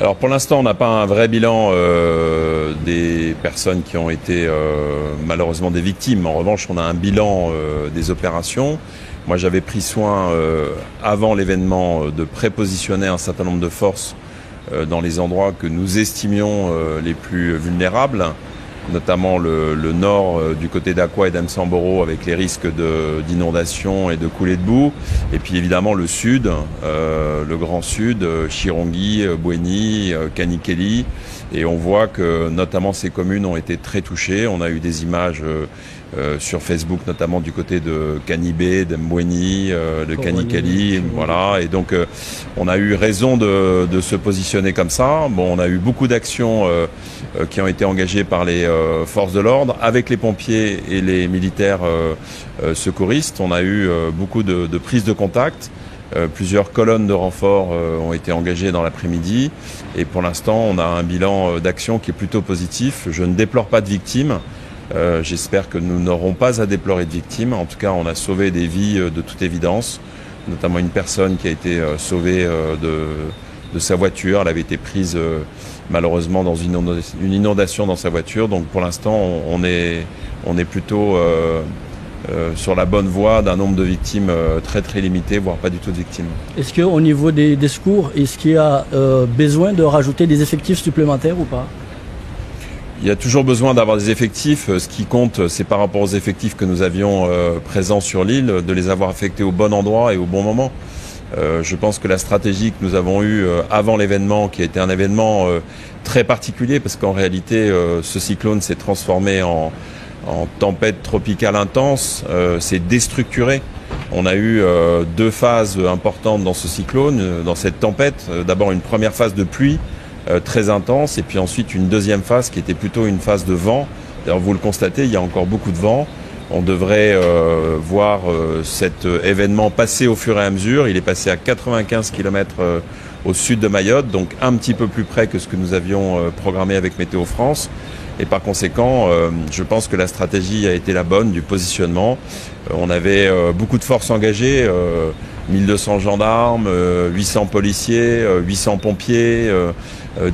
Alors pour l'instant, on n'a pas un vrai bilan des personnes qui ont été malheureusement des victimes. En revanche, on a un bilan des opérations. Moi, j'avais pris soin avant l'événement de prépositionner un certain nombre de forces dans les endroits que nous estimions les plus vulnérables, notamment le nord du côté d'Aqua et d'Msamboro avec les risques d'inondation et de coulées de boue, et puis évidemment le sud, le grand sud, Chirongui, Bweni, Kanikeli, et on voit que notamment ces communes ont été très touchées. On a eu des images sur Facebook, notamment du côté de Kanibé, d'Mbweni, de Kanikeli, voilà. Et donc on a eu raison de se positionner comme ça. Bon, on a eu beaucoup d'actions qui ont été engagées par les forces de l'ordre avec les pompiers et les militaires secouristes. On a eu beaucoup de prises de contact. Plusieurs colonnes de renforts ont été engagées dans l'après-midi. Et pour l'instant, on a un bilan d'action qui est plutôt positif. Je ne déplore pas de victimes. J'espère que nous n'aurons pas à déplorer de victimes. En tout cas, on a sauvé des vies de toute évidence, notamment une personne qui a été sauvée de sa voiture. Elle avait été prise malheureusement dans une inondation dans sa voiture. Donc pour l'instant, on est plutôt sur la bonne voie d'un nombre de victimes très très limité, voire pas du tout de victimes. Est-ce qu'au niveau des secours, est-ce qu'il y a besoin de rajouter des effectifs supplémentaires ou pas ? Il y a toujours besoin d'avoir des effectifs. Ce qui compte, c'est par rapport aux effectifs que nous avions présents sur l'île, de les avoir affectés au bon endroit et au bon moment. Je pense que la stratégie que nous avons eue avant l'événement, qui a été un événement très particulier, parce qu'en réalité, ce cyclone s'est transformé en tempête tropicale intense, s'est déstructuré. On a eu deux phases importantes dans ce cyclone, dans cette tempête. D'abord une première phase de pluie, très intense, et puis ensuite une deuxième phase qui était plutôt une phase de vent. D'ailleurs, vous le constatez, il y a encore beaucoup de vent. On devrait voir cet événement passer au fur et à mesure. Il est passé à 95 km au sud de Mayotte, donc un petit peu plus près que ce que nous avions programmé avec Météo France. Et par conséquent, je pense que la stratégie a été la bonne du positionnement. On avait beaucoup de forces engagées, 1200 gendarmes, 800 policiers, 800 pompiers,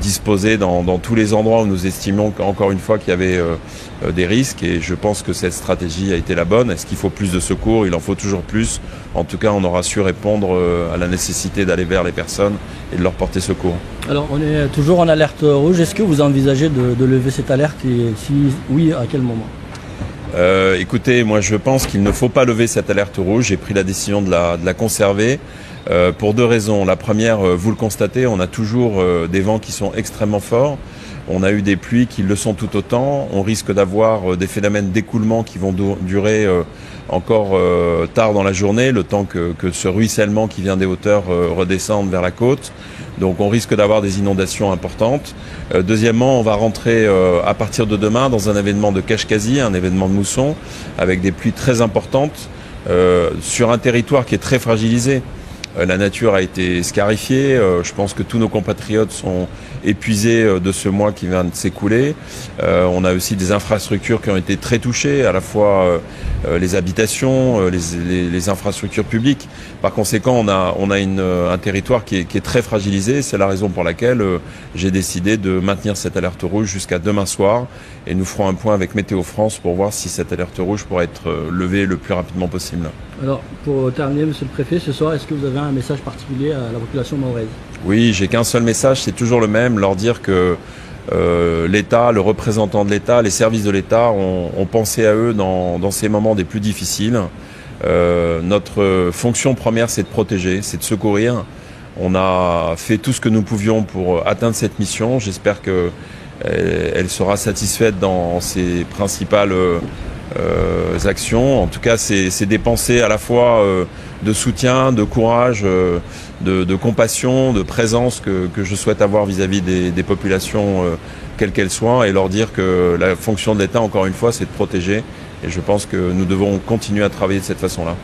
disposés dans tous les endroits où nous estimons encore une fois qu'il y avait des risques. Et je pense que cette stratégie a été la bonne. Est-ce qu'il faut plus de secours? Il en faut toujours plus. En tout cas, on aura su répondre à la nécessité d'aller vers les personnes et de leur porter secours. Alors, on est toujours en alerte rouge. Est-ce que vous envisagez de lever cette alerte et si oui, à quel moment? Écoutez, moi je pense qu'il ne faut pas lever cette alerte rouge. J'ai pris la décision de la conserver pour deux raisons. La première, vous le constatez, on a toujours des vents qui sont extrêmement forts. On a eu des pluies qui le sont tout autant. On risque d'avoir des phénomènes d'écoulement qui vont durer encore tard dans la journée, le temps que ce ruissellement qui vient des hauteurs redescende vers la côte. Donc on risque d'avoir des inondations importantes. Deuxièmement, on va rentrer à partir de demain dans un événement de Kashkazi, un événement de mousson, avec des pluies très importantes sur un territoire qui est très fragilisé. La nature a été scarifiée. Je pense que tous nos compatriotes sont épuisés de ce mois qui vient de s'écouler. On a aussi des infrastructures qui ont été très touchées, à la fois les habitations, les infrastructures publiques. Par conséquent, on a un territoire qui est très fragilisé. C'est la raison pour laquelle j'ai décidé de maintenir cette alerte rouge jusqu'à demain soir. Et nous ferons un point avec Météo France pour voir si cette alerte rouge pourra être levée le plus rapidement possible. Alors, pour terminer, Monsieur le Préfet, ce soir, est-ce que vous avez un message particulier à la population mahoraise? Oui, j'ai qu'un seul message, c'est toujours le même, leur dire que l'État, le représentant de l'État, les services de l'État ont pensé à eux dans ces moments des plus difficiles. Notre fonction première, c'est de protéger, c'est de secourir. On a fait tout ce que nous pouvions pour atteindre cette mission. J'espère qu'elle sera satisfaite dans ses principales actions. En tout cas, c'est des pensées à la fois de soutien, de courage, de compassion, de présence que je souhaite avoir vis-à-vis des populations, quelles qu'elles soient, et leur dire que la fonction de l'État, encore une fois, c'est de protéger. Et je pense que nous devons continuer à travailler de cette façon-là.